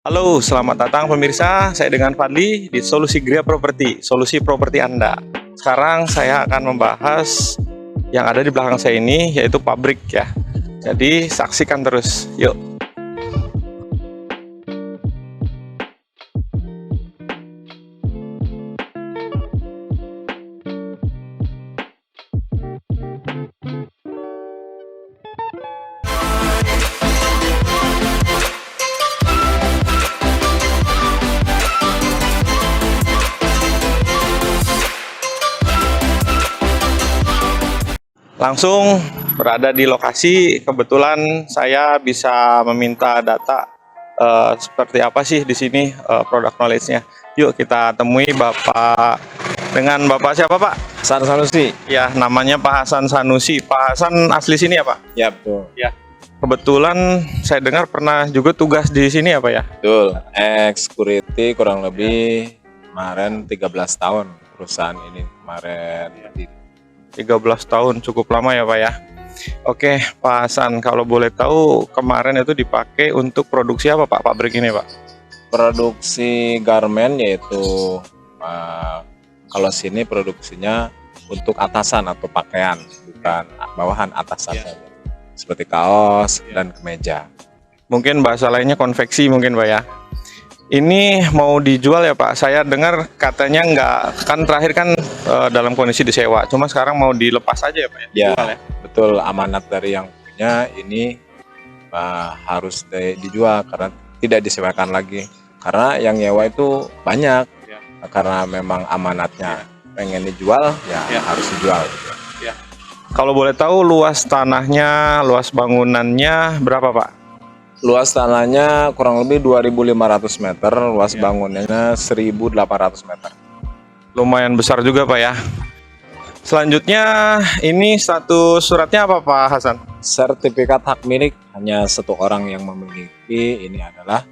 Halo, selamat datang pemirsa. Saya dengan Fadli di Solusi Gria Properti, solusi properti Anda. Sekarang saya akan membahas yang ada di belakang saya ini, yaitu pabrik ya. Jadi saksikan terus, yuk. Langsung berada di lokasi, kebetulan saya bisa meminta data seperti apa sih di sini produk knowledge-nya. Yuk kita temui Bapak, dengan Bapak siapa Pak? Hasan Sanusi. Ya, namanya Pak Hasan Sanusi. Pak Hasan asli sini ya Pak? Ya betul. Ya. Kebetulan saya dengar pernah juga tugas di sini ya Pak ya? Betul. Ex-security kurang lebih kemarin 13 tahun perusahaan ini kemarin berdiri. 13 tahun cukup lama ya Pak ya. Oke Pak Hasan, kalau boleh tahu kemarin itu dipakai untuk produksi apa Pak pabrik ini Pak? Produksi garment yaitu kalau sini produksinya untuk atasan atau pakaian, bukan bawahan, atasan saja. Seperti kaos dan kemeja. Mungkin bahasa lainnya konveksi mungkin Pak ya. Ini mau dijual ya Pak? Saya dengar katanya nggak, kan terakhir kan dalam kondisi disewa, cuma sekarang mau dilepas aja ya Pak ya? Ya, Dijual ya? betul, amanat dari yang punya ini harus dijual karena tidak disewakan lagi. Karena yang nyewa itu banyak, karena memang amanatnya pengen dijual ya, harus dijual. Kalau boleh tahu luas tanahnya, luas bangunannya berapa Pak? Luas tanahnya kurang lebih 2.500 meter, luas bangunannya 1.800 meter. Lumayan besar juga Pak ya. Selanjutnya ini status suratnya apa Pak Hasan? Sertifikat hak milik hanya satu orang yang memiliki, ini adalah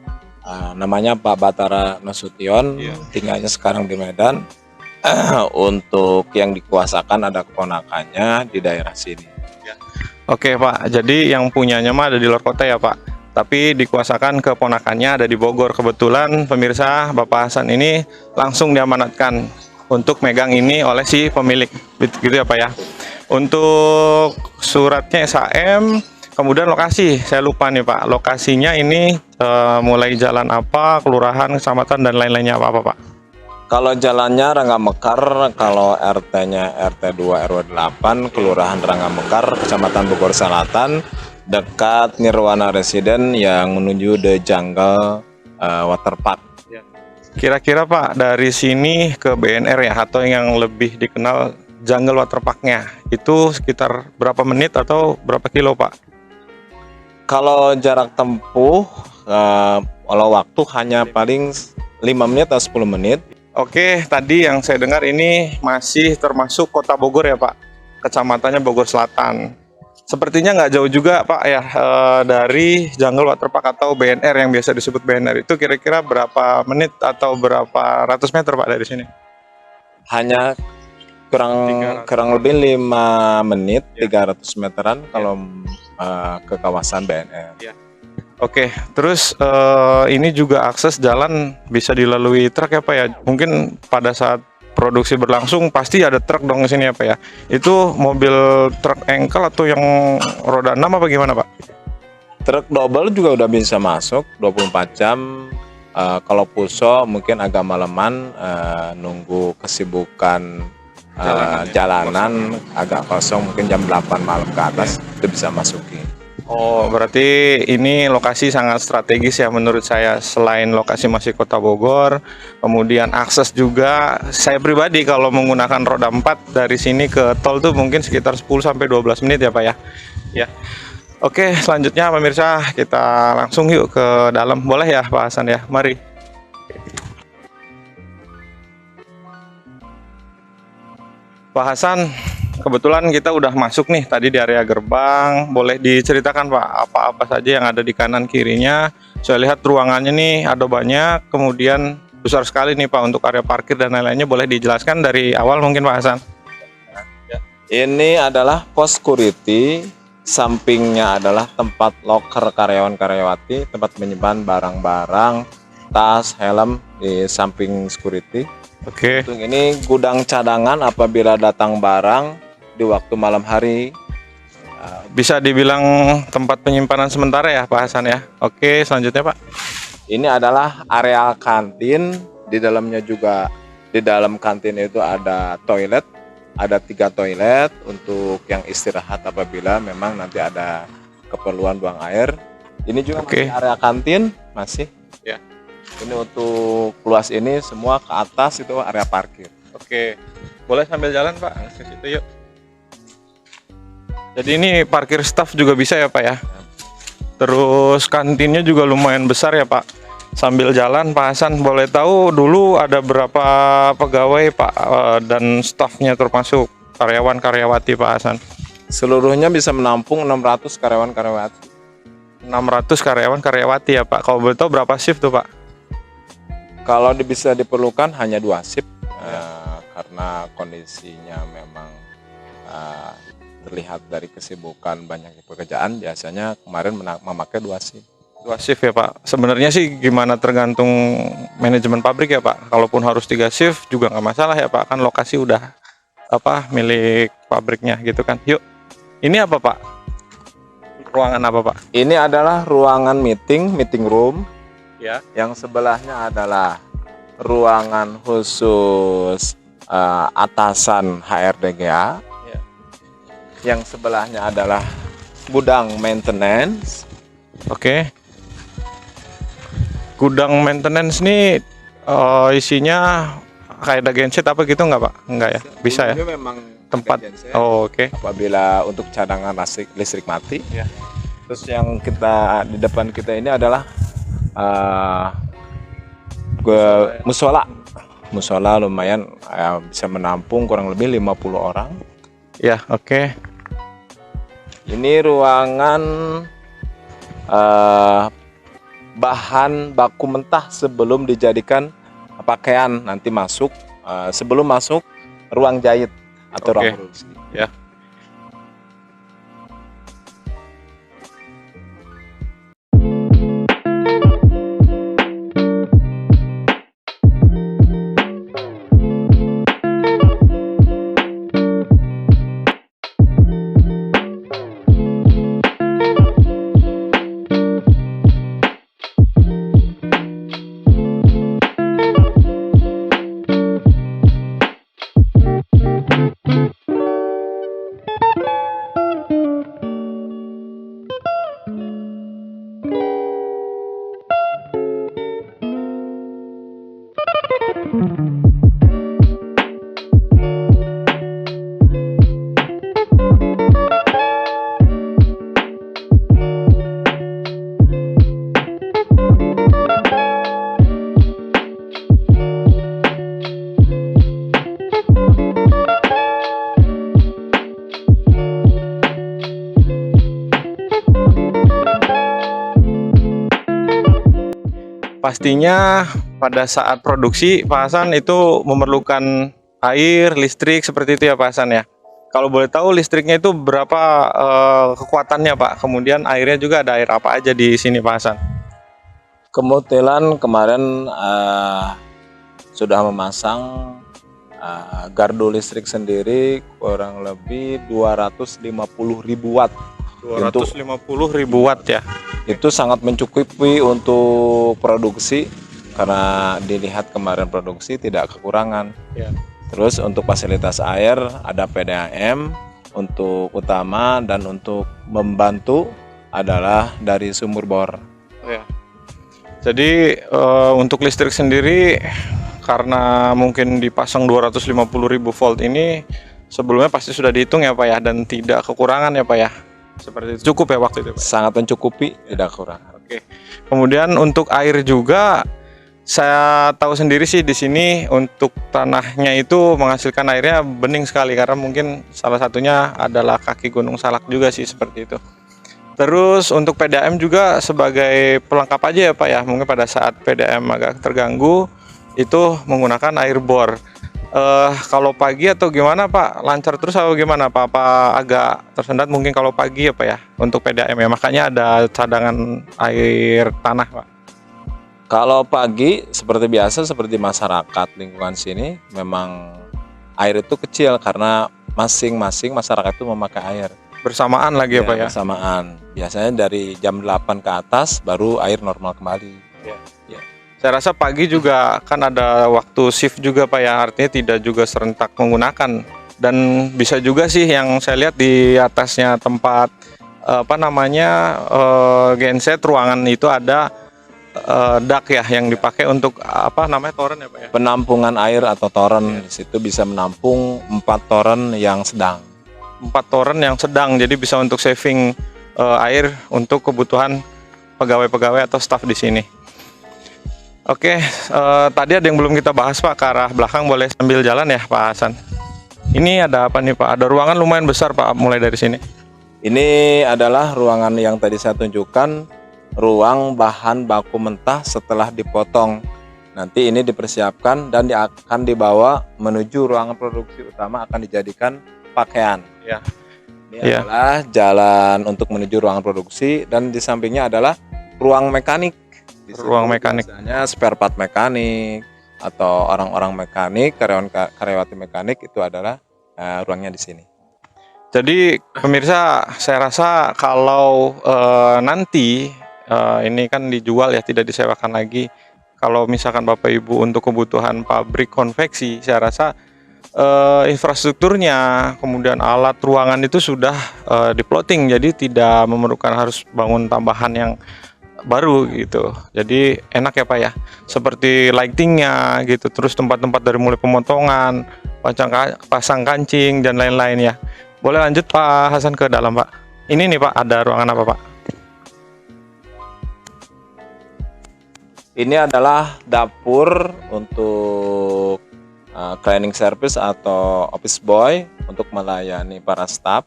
namanya Pak Batara Nasution, tinggalnya sekarang di Medan. Untuk yang dikuasakan ada keponakannya di daerah sini. Oke Pak, jadi yang punyanya mah ada di luar kota ya Pak, tapi dikuasakan keponakannya ada di Bogor. Kebetulan pemirsa, Bapak Hasan ini langsung diamanatkan untuk megang ini oleh si pemilik, gitu ya Pak ya. Untuk suratnya SHM, kemudian lokasi, saya lupa nih Pak, lokasinya ini mulai jalan apa, kelurahan, kecamatan, dan lain-lainnya apa Pak? Kalau jalannya Rangga Mekar, kalau RT-nya RT 2 RW 8, Kelurahan Rangga Mekar, Kecamatan Bogor Selatan, dekat Nirwana Residen yang menuju The Jungle Waterpark. Kira-kira Pak, dari sini ke BNR ya, atau yang lebih dikenal Jungle Waterpark-nya, itu sekitar berapa menit atau berapa kilo Pak? Kalau jarak tempuh, kalau waktu hanya paling 5 menit atau 10 menit. Oke, tadi yang saya dengar ini masih termasuk kota Bogor ya Pak, kecamatannya Bogor Selatan. Sepertinya nggak jauh juga Pak ya dari Jungle Waterpark atau BNR yang biasa disebut BNR itu, kira-kira berapa menit atau berapa ratus meter Pak dari sini? Hanya kurang lebih 5 menit, 300 meteran kalau ke kawasan BNR. Oke, terus ini juga akses jalan bisa dilalui truk ya Pak ya? Mungkin pada saat produksi berlangsung pasti ada truk dong di sini ya Pak ya? Itu mobil truk engkel atau yang roda 6 apa gimana Pak? Truk double juga udah bisa masuk 24 jam. Kalau puso mungkin agak maleman, nunggu kesibukan jalanan agak kosong, mungkin jam 8 malam ke atas itu bisa masuki. Oh, berarti ini lokasi sangat strategis ya menurut saya. Selain lokasi masih kota Bogor, kemudian akses juga. Saya pribadi kalau menggunakan roda 4 dari sini ke tol tuh mungkin sekitar 10-12 menit ya Pak ya. Ya. Oke, selanjutnya pemirsa kita langsung yuk ke dalam. Boleh ya Pak Hasan ya? Mari. Pak Hasan, kebetulan kita udah masuk nih tadi di area gerbang. Boleh diceritakan Pak, apa-apa saja yang ada di kanan kirinya? Saya lihat ruangannya nih ada banyak, kemudian besar sekali nih Pak untuk area parkir dan lain-lainnya. Boleh dijelaskan dari awal mungkin Pak Hasan? Ini adalah pos security sampingnya adalah tempat loker karyawan-karyawati, tempat menyimpan barang-barang, tas, helm di samping security. Oke. Untuk ini gudang cadangan apabila datang barang di waktu malam hari. Bisa dibilang tempat penyimpanan sementara ya Pak Hasan ya. Oke, selanjutnya Pak. Ini adalah area kantin. Di dalamnya juga, di dalam kantin itu ada toilet, ada 3 toilet untuk yang istirahat apabila memang nanti ada keperluan buang air. Ini juga Oke. masih area kantin, masih. Ya. Ini untuk luas ini semua ke atas itu area parkir. Oke. Boleh sambil jalan Pak ke situ yuk. Jadi ini parkir staff juga bisa ya Pak ya. Terus kantinnya juga lumayan besar ya Pak. Sambil jalan Pak Hasan, boleh tahu dulu ada berapa pegawai Pak dan stafnya termasuk karyawan-karyawati Pak Hasan? Seluruhnya bisa menampung 600 karyawan-karyawati. 600 karyawan-karyawati ya Pak. Kalau boleh tahu berapa shift tuh Pak? Kalau bisa diperlukan hanya 2 shift karena kondisinya memang terlihat dari kesibukan banyak pekerjaan, biasanya kemarin memakai 2 shift. 2 shift ya Pak. Sebenarnya sih gimana tergantung manajemen pabrik ya Pak. Kalaupun harus 3 shift juga nggak masalah ya Pak. Kan lokasi udah milik pabriknya gitu kan. Yuk. Ini apa Pak? Ruangan apa Pak? Ini adalah ruangan meeting room. Ya. Yang sebelahnya adalah ruangan khusus atasan HRDGA. Ya. Yang sebelahnya adalah gudang maintenance. Oke. Gudang maintenance nih isinya kayak ada genset apa gitu nggak Pak? Nggak ya? Bisa ya? Dulunya memang Tempat. ada genset. Oh, oke. Apabila untuk cadangan listrik mati. Ya. Terus yang kita di depan kita ini adalah musola lumayan bisa menampung kurang lebih 50 orang. Ya, oke. Ini ruangan bahan baku mentah sebelum dijadikan pakaian nanti masuk. Sebelum masuk ruang jahit atau ruang Oke. produksi. Ya. Pastinya pada saat produksi Pak Hasan itu memerlukan air, listrik seperti itu ya Pak Hasan ya. Kalau boleh tahu listriknya itu berapa kekuatannya Pak? Kemudian airnya juga ada air apa aja di sini Pak Hasan? Kebetulan kemarin sudah memasang gardu listrik sendiri kurang lebih 250.000 watt. 250.000 watt ya. Itu sangat mencukupi untuk produksi karena dilihat kemarin produksi tidak kekurangan. Ya. Terus untuk fasilitas air ada PDAM untuk utama dan untuk membantu adalah dari sumur bor. Ya. Jadi untuk listrik sendiri karena mungkin dipasang 250.000 volt ini sebelumnya pasti sudah dihitung ya Pak ya, dan tidak kekurangan ya Pak ya. Seperti itu, cukup ya waktu itu Pak? Sangat mencukupi, tidak kurang. Oke. Kemudian untuk air juga saya tahu sendiri sih di sini untuk tanahnya itu menghasilkan airnya bening sekali karena mungkin salah satunya adalah kaki Gunung Salak juga sih seperti itu. Terus untuk PDAM juga sebagai pelengkap aja ya Pak ya, mungkin pada saat PDAM agak terganggu itu menggunakan air bor. Kalau pagi atau gimana Pak? Lancar terus atau gimana Pak? Apa agak tersendat mungkin kalau pagi ya Pak ya? Untuk PDAM ya, makanya ada cadangan air tanah Pak. Kalau pagi seperti biasa, seperti masyarakat lingkungan sini, memang air itu kecil karena masing-masing masyarakat itu memakai air. Bersamaan lagi ya Pak ya? Bersamaan. Biasanya dari jam 8 ke atas baru air normal kembali. Saya rasa pagi juga kan ada waktu shift juga Pak ya, artinya tidak juga serentak menggunakan. Dan bisa juga sih yang saya lihat di atasnya tempat genset ruangan itu ada dak ya yang dipakai untuk toren ya Pak ya. Penampungan air atau toren di situ bisa menampung 4 toren yang sedang. 4 toren yang sedang, jadi bisa untuk saving air untuk kebutuhan pegawai-pegawai atau staf di sini. Oke, tadi ada yang belum kita bahas Pak, ke arah belakang boleh sambil jalan ya Pak Hasan. Ini ada apa nih Pak? Ada ruangan lumayan besar Pak, mulai dari sini. Ini adalah ruangan yang tadi saya tunjukkan, ruang bahan baku mentah setelah dipotong. Nanti ini dipersiapkan dan akan dibawa menuju ruangan produksi utama, akan dijadikan pakaian. Ya. Ini adalah jalan untuk menuju ruangan produksi, dan di sampingnya adalah ruang mekanik. Di Ruang mekanik. Biasanya spare part mekanik atau orang-orang mekanik, karyawati mekanik itu adalah ruangnya di sini. Jadi pemirsa, saya rasa kalau nanti ini kan dijual ya, tidak disewakan lagi. Kalau misalkan Bapak Ibu untuk kebutuhan pabrik konveksi, saya rasa infrastrukturnya, kemudian alat ruangan itu sudah diplotting, jadi tidak memerlukan harus bangun tambahan yang baru gitu. Jadi enak ya Pak ya, seperti lightingnya gitu, terus tempat-tempat dari mulai pemotongan, pasang kancing dan lain-lain ya. Boleh lanjut Pak Hasan ke dalam Pak. Ini nih Pak, ada ruangan apa Pak? Ini adalah dapur untuk cleaning service atau office boy untuk melayani para staff.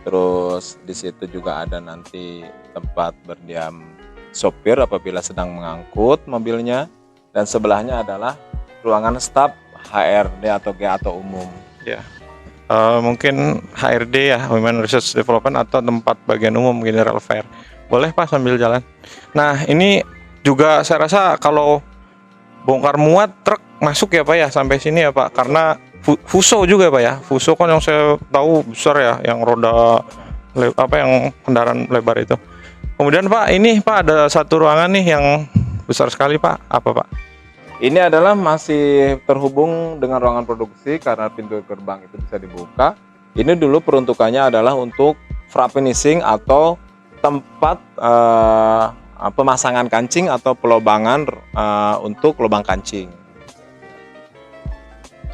Terus di situ juga ada nanti tempat berdiam sopir apabila sedang mengangkut mobilnya, dan sebelahnya adalah ruangan staf HRD atau GA atau umum. Ya. Mungkin HRD ya, Human Research Development, atau tempat bagian umum General Fair. Boleh Pak sambil jalan. Nah ini juga saya rasa kalau bongkar muat truk masuk ya Pak ya sampai sini ya Pak, karena Fuso juga Pak ya. Fuso kan yang saya tahu besar ya, yang roda yang kendaraan lebar itu. Kemudian Pak, ini Pak ada satu ruangan nih yang besar sekali Pak. Apa Pak? Ini adalah masih terhubung dengan ruangan produksi karena pintu gerbang itu bisa dibuka. Ini dulu peruntukannya adalah untuk frap finishing atau tempat pemasangan kancing atau pelobangan untuk lubang kancing.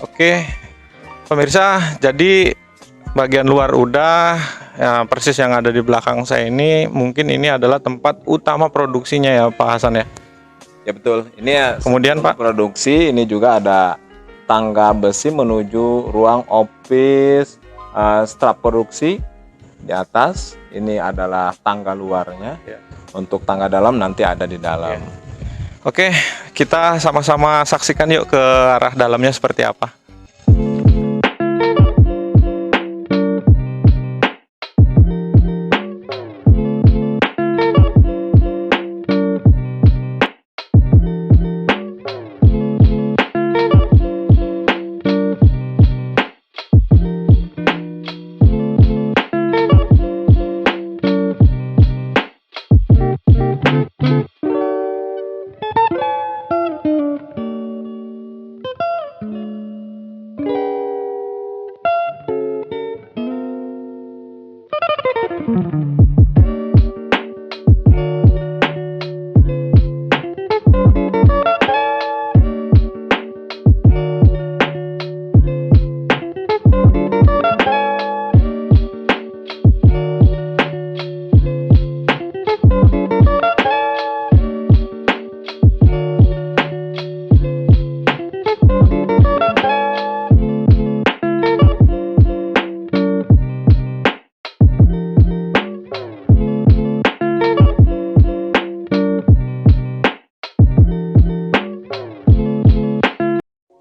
Oke, pemirsa, jadi bagian luar udah ya, persis yang ada di belakang saya ini, mungkin ini adalah tempat utama produksinya ya Pak Hasan ya. Ya betul. Ini ya. Kemudian Pak, produksi ini juga ada tangga besi menuju ruang office strap produksi di atas. Ini adalah tangga luarnya. Ya. Untuk tangga dalam nanti ada di dalam. Ya. Oke, kita sama-sama saksikan yuk ke arah dalamnya seperti apa.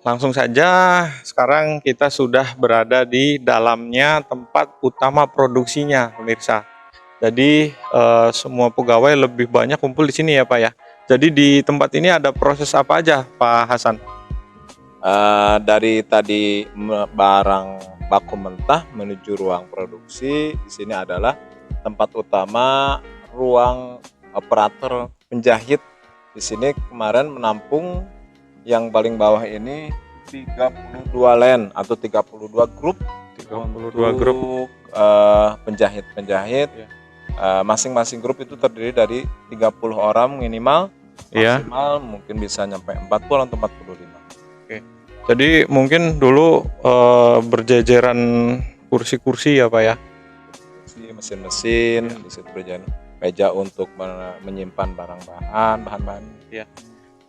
langsung saja sekarang kita sudah berada di dalamnya tempat utama produksinya, pemirsa. Jadi semua pegawai lebih banyak kumpul di sini ya Pak ya. Jadi di tempat ini ada proses apa aja Pak Hasan? Dari tadi barang baku mentah menuju ruang produksi, di sini adalah tempat utama ruang operator penjahit. Di sini kemarin menampung yang paling bawah ini 32 line atau 32 grup 32 grup untuk penjahit-penjahit. Ya. Masing-masing grup itu terdiri dari 30 orang minimal, ya. maksimal mungkin bisa nyampe 40 atau 45. Jadi mungkin dulu berjejeran kursi-kursi ya Pak ya. Mesin-mesin, di situ berjalan meja untuk menyimpan bahan-bahan.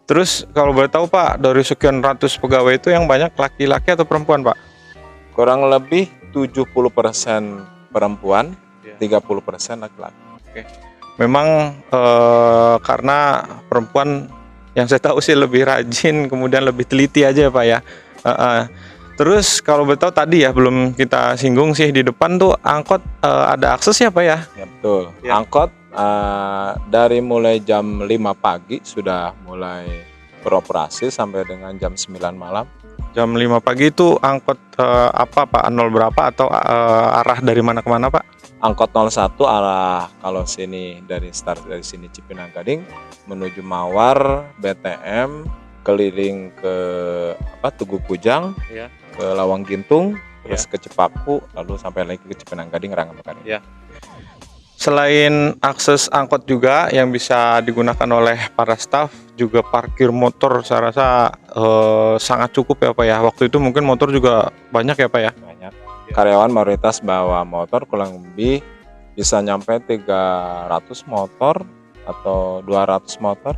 Terus kalau boleh tahu Pak, dari sekian ratus pegawai itu yang banyak laki-laki atau perempuan Pak? Kurang lebih 70% perempuan, Ya. 30% laki-laki. Memang karena perempuan yang saya tahu sih lebih rajin, kemudian lebih teliti aja ya Pak ya. Terus kalau boleh tahu tadi ya belum kita singgung sih, di depan tuh angkot ada akses ya Pak ya? Ya betul. Ya. Angkot dari mulai jam 5 pagi sudah mulai beroperasi sampai dengan jam 9 malam. Jam 5 pagi itu angkot apa Pak? 0 berapa atau arah dari mana ke mana Pak? Angkot 01 arah kalau sini dari sini Cipinang Gading menuju Mawar, BTM, keliling ke Tugu Kujang, Ya. ke Lawang Gintung, terus ke Cepaku, lalu sampai lagi ke Cipinang Gading, Rangamekari. Ya. Selain akses angkot juga yang bisa digunakan oleh para staf, juga parkir motor saya rasa sangat cukup ya Pak ya. Waktu itu mungkin motor juga banyak ya Pak ya. Banyak. Karyawan mayoritas bawa motor, kurang lebih bisa nyampe 300 motor atau 200 motor.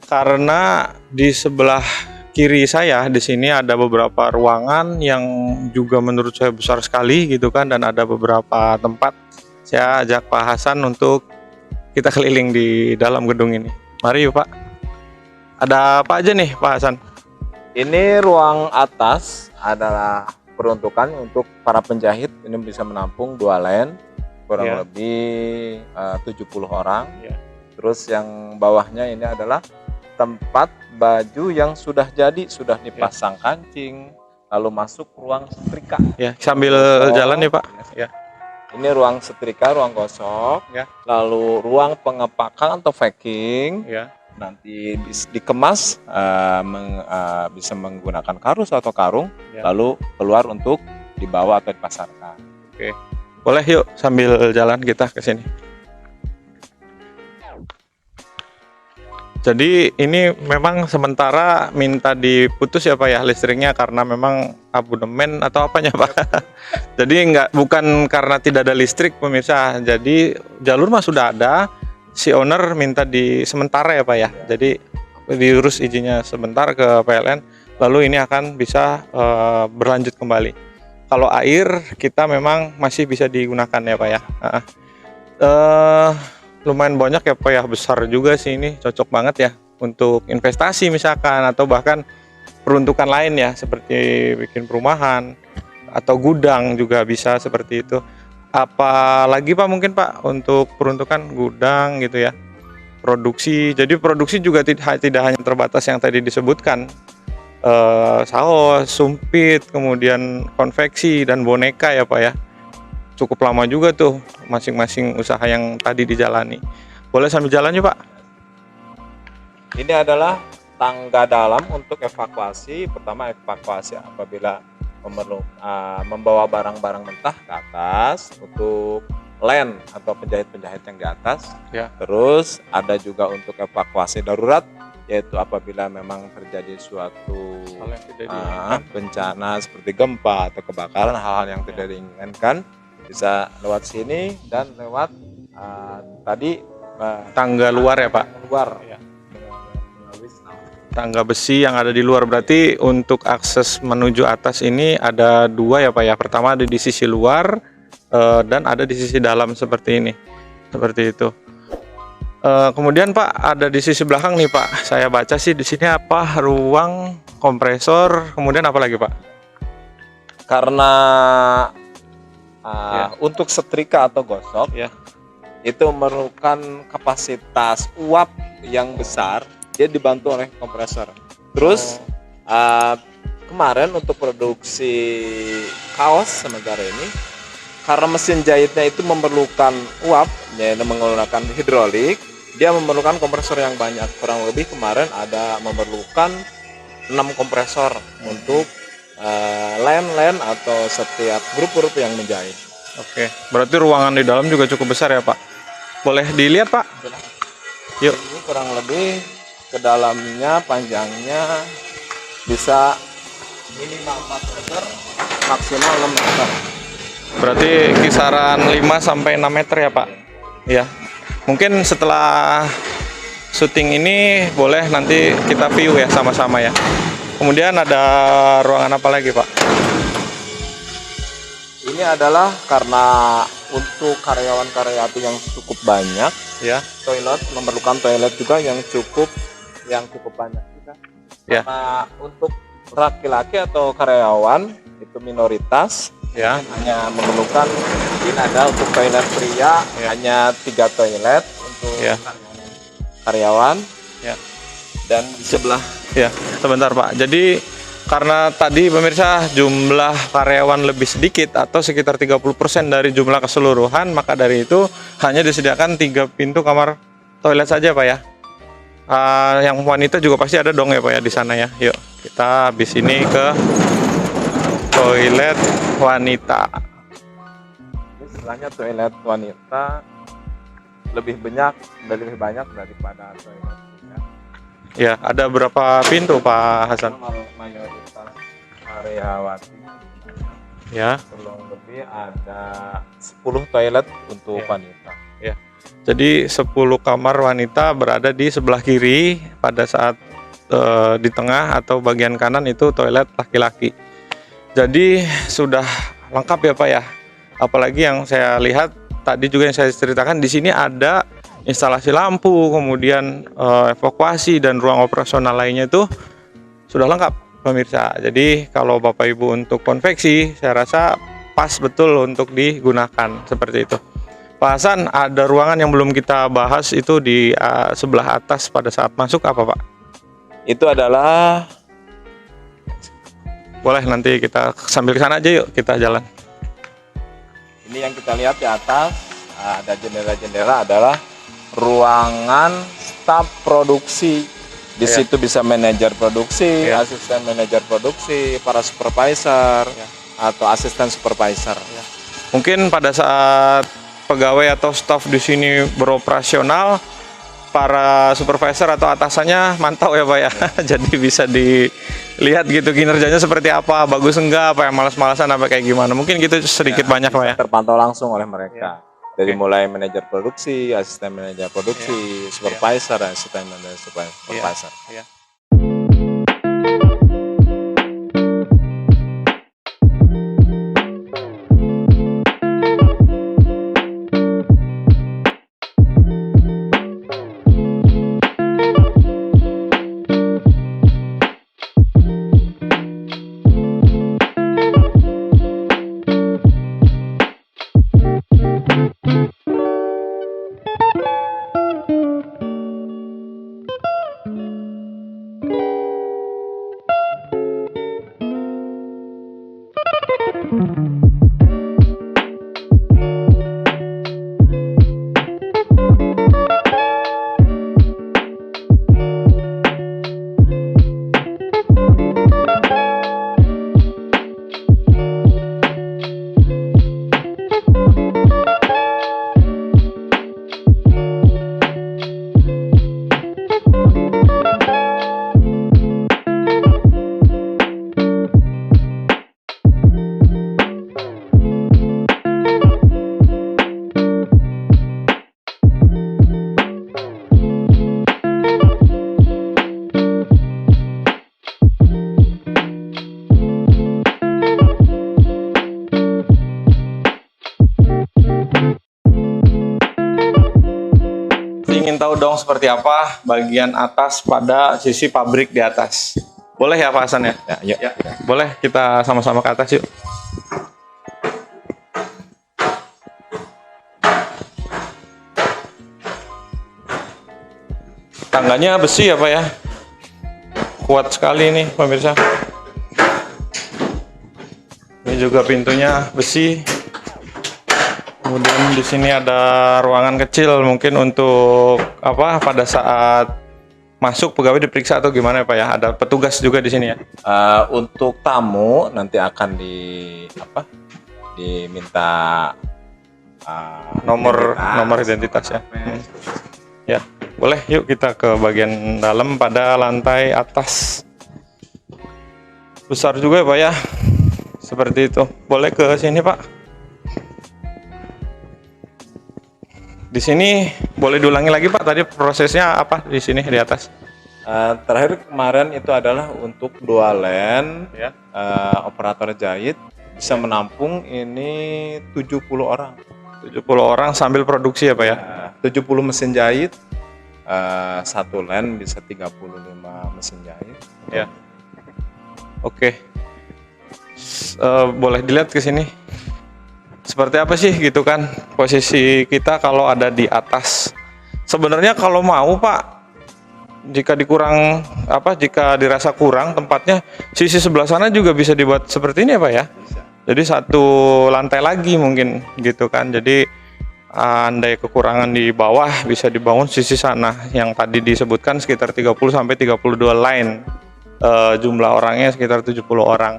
Karena di sebelah kiri saya di sini ada beberapa ruangan yang juga menurut saya besar sekali gitu kan, dan ada beberapa tempat. Saya ajak Pak Hasan untuk kita keliling di dalam gedung ini. Mari yuk Pak. Ada apa aja nih Pak Hasan? Ini ruang atas adalah peruntukan untuk para penjahit. Ini bisa menampung 2 line, kurang Ya. lebih 70 orang. Ya. Terus yang bawahnya ini adalah tempat baju yang sudah jadi, sudah dipasang kancing, lalu masuk ruang setrika. Ya, sambil jalan nih Pak. Ya. Ini ruang setrika, ruang gosok, Ya. lalu ruang pengepakan atau packing. Ya. Nanti dikemas, bisa menggunakan karus atau karung, Ya. lalu keluar untuk dibawa atau dipasarkan. Boleh yuk sambil jalan kita ke sini. Jadi ini memang sementara minta diputus ya Pak ya listriknya karena memang abonemen atau apanya Pak. Jadi bukan karena tidak ada listrik pemirsa. Jadi jalur mah sudah ada. Si owner minta di sementara ya Pak ya. Jadi diurus izinnya sebentar ke PLN. Lalu ini akan bisa berlanjut kembali. Kalau air kita memang masih bisa digunakan ya Pak ya. Lumayan banyak ya Pak ya, besar juga sih ini, cocok banget ya untuk investasi misalkan atau bahkan peruntukan lain ya seperti bikin perumahan atau gudang juga bisa seperti itu. Apalagi Pak mungkin Pak untuk peruntukan gudang gitu ya, produksi. Jadi produksi juga tidak hanya terbatas yang tadi disebutkan, saus, sumpit, kemudian konveksi dan boneka ya Pak ya. Cukup lama juga tuh masing-masing usaha yang tadi dijalani. Boleh sambil jalan yuk Pak. Ini adalah tangga dalam untuk evakuasi. Pertama, evakuasi apabila membawa barang-barang mentah ke atas untuk land atau penjahit-penjahit yang di atas. Ya. Terus ada juga untuk evakuasi darurat, yaitu apabila memang terjadi suatu Hal yang tidak diinginkan. bencana seperti gempa atau kebakaran, hal-hal yang tidak diinginkan, bisa lewat sini dan lewat tadi Tangga luar ya Pak. luar. Ya. Tangga besi yang ada di luar, berarti untuk akses menuju atas ini ada dua ya Pak ya. Pertama ada di sisi luar dan ada di sisi dalam seperti ini. Seperti itu. Kemudian Pak, ada di sisi belakang nih Pak. Saya baca sih di sini apa ruang kompresor, kemudian apa lagi Pak? Karena Ya. untuk setrika atau gosok Ya. itu memerlukan kapasitas uap yang besar, dia dibantu oleh kompresor. Terus kemarin untuk produksi kaos sementara ini, karena mesin jahitnya itu memerlukan uap, yaitu menggunakan hidrolik, dia memerlukan kompresor yang banyak. Kurang lebih kemarin ada memerlukan 6 kompresor untuk len atau setiap grup-grup yang menjahit. Oke, berarti ruangan di dalam juga cukup besar ya Pak? Boleh dilihat Pak? Yuk. Ini kurang lebih ke dalamnya panjangnya bisa minimal 4 meter, maksimal 6 meter. Berarti kisaran 5 sampai 6 meter ya Pak? Iya. Mungkin setelah syuting ini boleh nanti kita view ya sama-sama ya. Kemudian ada ruangan apa lagi Pak? Ini adalah karena untuk karyawan-karyawati yang cukup banyak, Ya. toilet memerlukan toilet juga yang cukup banyak juga. Ya. Karena untuk laki-laki atau karyawan itu minoritas, Ya. hanya memerlukan mungkin ada untuk toilet pria Ya. hanya 3 toilet untuk Ya. karyawan. Ya. Dan di sebelah Ya, sebentar Pak. Jadi karena tadi pemirsa jumlah karyawan lebih sedikit atau sekitar 30% dari jumlah keseluruhan, maka dari itu hanya disediakan 3 pintu kamar toilet saja Pak ya. Yang wanita juga pasti ada dong ya Pak ya di sana ya. Yuk kita habis ini ke toilet wanita. ini sebelahnya toilet wanita lebih banyak daripada toilet pria. Ya, ada berapa pintu Pak Hasan? Mayoritas karyawati Ya. kurang lebih ada 10 toilet untuk Ya. wanita. Ya. Jadi 10 kamar wanita berada di sebelah kiri, pada saat di tengah atau bagian kanan itu toilet laki-laki. Jadi sudah lengkap ya Pak ya. Apalagi yang saya lihat tadi juga yang saya ceritakan di sini ada instalasi lampu, kemudian evakuasi dan ruang operasional lainnya itu sudah lengkap pemirsa. Jadi kalau Bapak Ibu untuk konveksi, saya rasa pas betul untuk digunakan seperti itu. Pak Hasan, ada ruangan yang belum kita bahas itu di sebelah atas pada saat masuk apa Pak? Itu adalah Boleh nanti kita sambil ke sana aja yuk kita jalan. ini yang kita lihat di atas, ada jendela-jendela adalah ruangan staf produksi. Di Ya. situ bisa manajer produksi, Ya. asisten manajer produksi, para supervisor Ya. atau asisten supervisor. Mungkin pada saat pegawai atau staf di sini beroperasional, para supervisor atau atasannya mantau ya Pak ya. Jadi bisa dilihat gitu kinerjanya seperti apa, bagus enggak, apa yang malas-malasan apa kayak gimana. Mungkin gitu sedikit banyak Pak ya. Terpantau langsung oleh mereka. Ya. Dari Oke. mulai manajer produksi, asisten manajer produksi, supervisor, dan asisten manajer supervisor. Ya. tahu dong seperti apa bagian atas pada sisi pabrik di atas. Boleh ya Pak Hasan ya? Ya, Ya, boleh kita sama-sama ke atas yuk. Tangganya besi ya Pak ya? Kuat sekali nih pemirsa. Ini juga pintunya besi. Kemudian di sini ada ruangan kecil mungkin untuk apa pada saat masuk pegawai diperiksa atau gimana ya Pak ya? Ada petugas juga di sini ya? Untuk tamu nanti akan diminta Nomor identitas ya. Ya, boleh yuk kita ke bagian dalam pada lantai atas. Besar juga ya Pak ya? Seperti itu. Boleh ke sini Pak? Di sini boleh diulangi lagi Pak, tadi prosesnya apa di sini di atas? Terakhir kemarin itu adalah untuk dualen Ya. operator jahit bisa menampung ini 70 orang. 70 orang sambil produksi ya Pak ya? 70 mesin jahit, satu line bisa 35 mesin jahit. Ya. Oke. Boleh dilihat ke sini. Seperti apa sih gitu kan posisi kita kalau ada di atas. Sebenarnya kalau mau Pak, jika jika dirasa kurang tempatnya, sisi sebelah sana juga bisa dibuat seperti ini ya Pak ya. Jadi satu lantai lagi mungkin gitu kan. Jadi andai kekurangan di bawah bisa dibangun sisi sana yang tadi disebutkan sekitar 30 sampai 32 line. Jumlah orangnya sekitar 70 orang.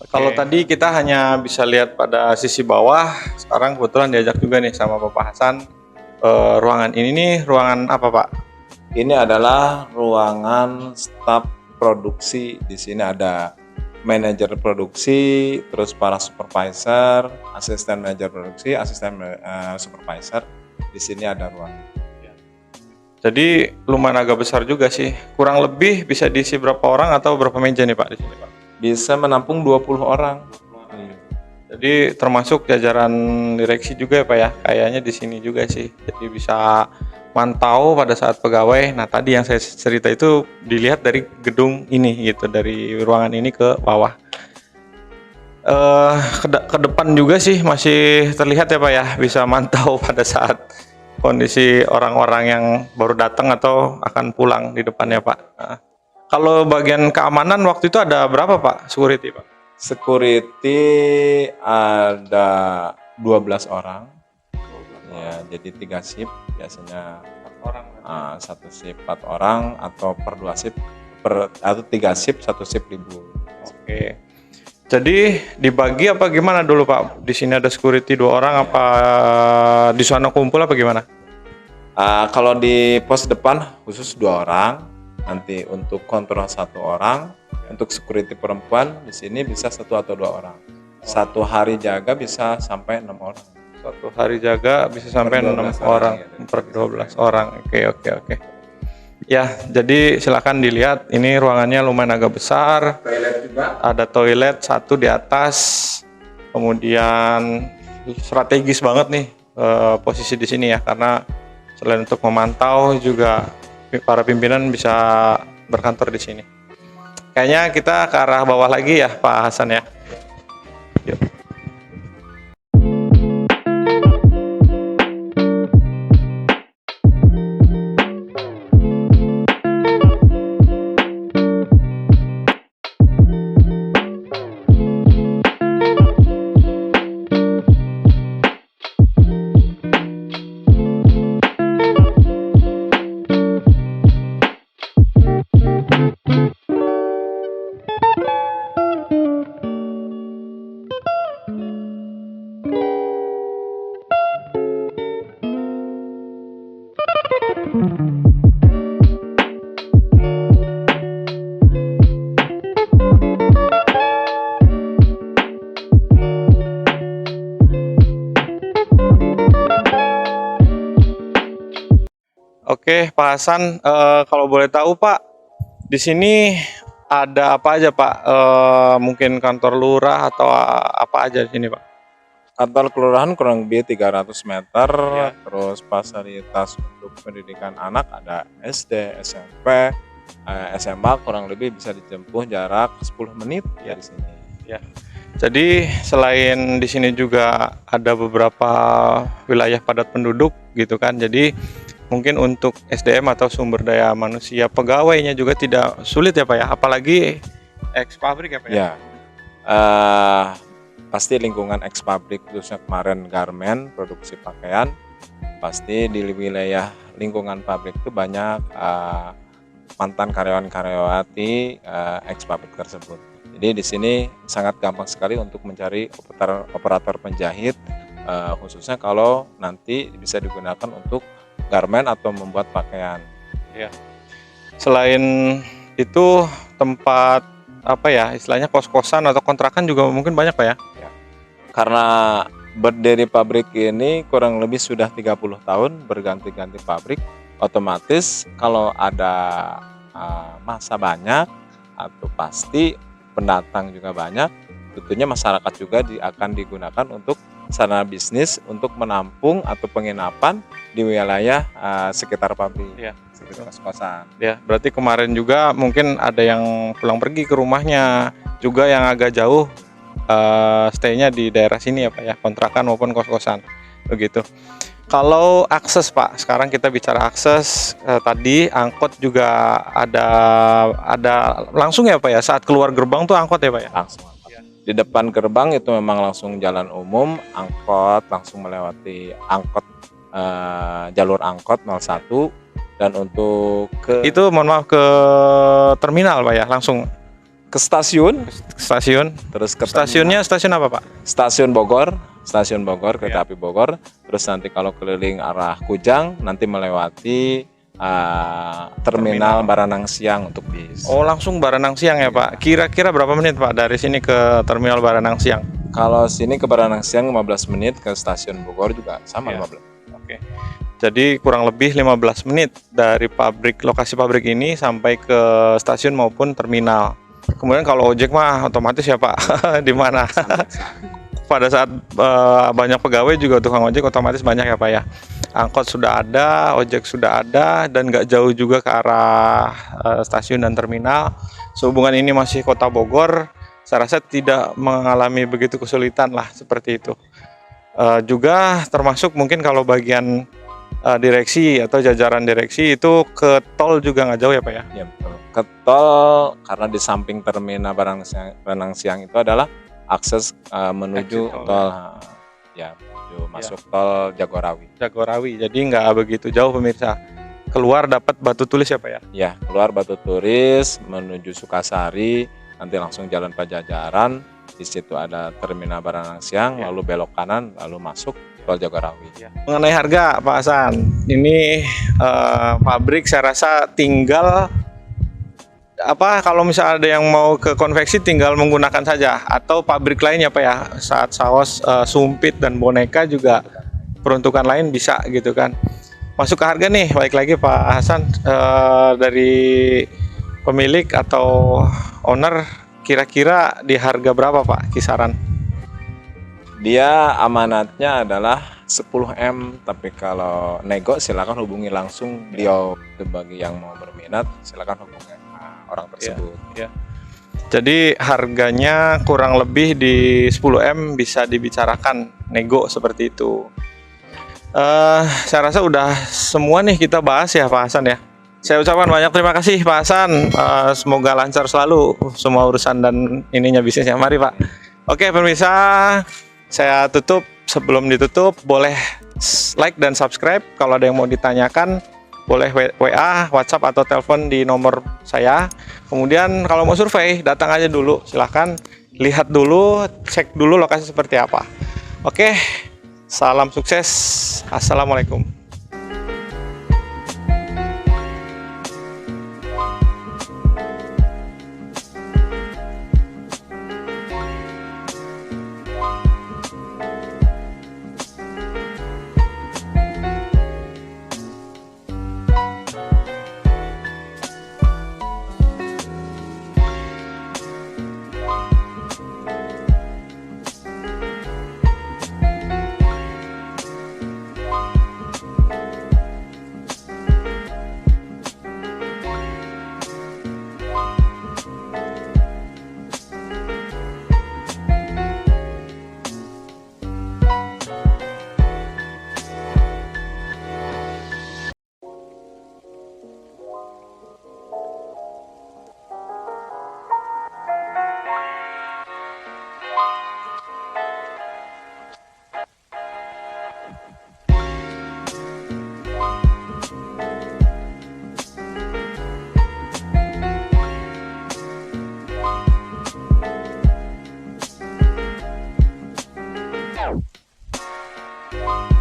Kalau tadi kita hanya bisa lihat pada sisi bawah, sekarang kebetulan diajak juga nih sama Bapak Hasan. Ruangan ini nih ruangan apa Pak? Ini adalah ruangan staf produksi. Di sini ada manajer produksi, terus para supervisor, asisten manajer produksi, asisten supervisor. Di sini ada ruangan. Jadi lumayan agak besar juga sih. Kurang lebih bisa diisi berapa orang atau berapa meja nih Pak di sini Pak? Bisa menampung 20 orang. Jadi termasuk jajaran direksi juga ya Pak ya. Kayaknya di sini juga sih. Jadi bisa mantau pada saat pegawai. Nah, tadi yang saya cerita itu dilihat dari gedung ini gitu, dari ruangan ini ke bawah. Ke depan juga sih masih terlihat ya Pak ya, bisa mantau pada saat kondisi orang-orang yang baru datang atau akan pulang di depannya Pak. Nah, kalau bagian keamanan waktu itu ada berapa Pak security Pak? Security ada 12 orang. Ya, jadi 3 shift biasanya. 4 orang. Satu shift 4 orang atau per 2 shift atau 3 shift 1 shift libur. Oke. Jadi dibagi apa gimana dulu Pak? Di sini ada security 2 orang apa di sana kumpul apa gimana? Kalau di pos depan khusus 2 orang. Nanti untuk kontrol 1 orang, untuk security perempuan di sini bisa 1 atau 2 orang. 1 hari jaga bisa sampai 6 orang. 1 hari jaga bisa sampai 6 orang per 12 orang. Oke. Ya, jadi silakan dilihat. Ini ruangannya lumayan agak besar. Toilet juga. Ada toilet 1 di atas. Kemudian strategis banget nih posisi di sini ya, karena selain untuk memantau juga para pimpinan bisa berkantor di sini. Kayaknya kita ke arah bawah lagi ya Pak Hasan ya. Yuk. Oke, Pak Hasan, kalau boleh tahu Pak, di sini ada apa aja Pak? Mungkin kantor lurah atau apa aja di sini Pak? Kantor kelurahan kurang lebih 300 meter, Ya. terus fasilitas untuk pendidikan anak ada SD, SMP, SMA kurang lebih bisa ditempuh jarak 10 menit Ya. dari sini. Jadi selain di sini juga ada beberapa wilayah padat penduduk gitu kan. Jadi mungkin untuk SDM atau sumber daya manusia pegawainya juga tidak sulit ya Pak ya. Apalagi ex pabrik ya Pak ya. Ya, pasti lingkungan eks pabrik khususnya kemarin garmen produksi pakaian, pasti di wilayah lingkungan pabrik itu banyak mantan karyawan-karyawati eks pabrik tersebut. Jadi di sini sangat gampang sekali untuk mencari operator penjahit, khususnya kalau nanti bisa digunakan untuk garmen atau membuat pakaian. Selain itu tempat apa ya istilahnya kos-kosan atau kontrakan juga mungkin banyak Pak ya. Karena berdiri pabrik ini kurang lebih sudah 30 tahun berganti-ganti pabrik, otomatis kalau ada masa banyak atau pasti pendatang juga banyak, tentunya masyarakat juga akan digunakan untuk sarana bisnis untuk menampung atau penginapan di wilayah sekitar pabrik, Iya. seperti kos-kosan. Ya, berarti kemarin juga mungkin ada yang pulang pergi ke rumahnya, juga yang agak jauh stay-nya di daerah sini ya Pak ya, kontrakan maupun kos-kosan. Begitu. Kalau akses Pak, sekarang kita bicara akses. Tadi angkot juga ada langsung ya Pak ya, saat keluar gerbang tuh angkot ya Pak ya. Langsung di depan gerbang itu memang langsung jalan umum, angkot langsung melewati angkot jalur angkot 01, dan untuk Itu mohon maaf ke terminal Pak ya, langsung ke stasiun, ke stasiun. terus ke Stasiunnya stasiun apa Pak? stasiun Bogor, kereta api Bogor, terus nanti kalau keliling arah Kujang nanti melewati terminal Baranang Siang untuk bis. Oh, langsung Baranang Siang ya Pak. Kira-kira berapa menit Pak dari sini ke terminal Baranang Siang? Kalau sini ke Baranang Siang 15 menit, ke stasiun Bogor juga sama Iya. 15. Oke. Jadi kurang lebih 15 menit dari lokasi pabrik ini sampai ke stasiun maupun terminal. Kemudian kalau ojek mah otomatis ya Pak, di mana? Pada saat banyak pegawai juga tukang ojek otomatis banyak ya Pak ya. Angkot sudah ada, ojek sudah ada, dan nggak jauh juga ke arah stasiun dan terminal. Sehubungan ini masih kota Bogor, saya rasa tidak mengalami begitu kesulitan lah seperti itu. Juga termasuk mungkin kalau bagian direksi atau jajaran direksi itu ke tol juga nggak jauh ya Pak ya? Ya betul. Ke tol, karena di samping terminal Baranang Siang itu adalah akses menuju Exit tol, tol, ya menuju masuk tol Jagorawi. Jagorawi, jadi nggak begitu jauh pemirsa. Keluar dapat Batu Tulis ya Pak ya? Ya, keluar Batu Turis menuju Sukasari, nanti langsung jalan Pajajaran. Di situ ada terminal Baranang Siang, lalu belok kanan, lalu masuk tol Jagorawi. Mengenai harga Pak Hasan, ini pabrik saya rasa tinggal kalau misalnya ada yang mau ke konveksi tinggal menggunakan saja, atau pabrik lainnya Pak ya, saat saus sumpit dan boneka juga peruntukan lain bisa gitu kan. Masuk ke harga nih, baik lagi Pak Hasan, dari pemilik atau owner, kira-kira di harga berapa Pak kisaran? Dia amanatnya adalah 10M, tapi kalau nego silakan hubungi langsung beliau. Bagi yang mau berminat silakan hubungi orang tersebut. Jadi harganya kurang lebih di 10M bisa dibicarakan nego seperti itu. Saya rasa udah semua nih kita bahas ya Pak Hasan ya. Saya ucapkan banyak terima kasih Pak Hasan. Semoga lancar selalu semua urusan dan ininya bisnisnya. Mari Pak. Oke pemirsa, saya tutup. Sebelum ditutup boleh like dan subscribe. Kalau ada yang mau ditanyakan boleh WA, WhatsApp atau telepon di nomor saya. Kemudian kalau mau survei datang aja dulu, silahkan lihat dulu, cek dulu lokasi seperti apa. Oke, salam sukses. Assalamualaikum. Pak.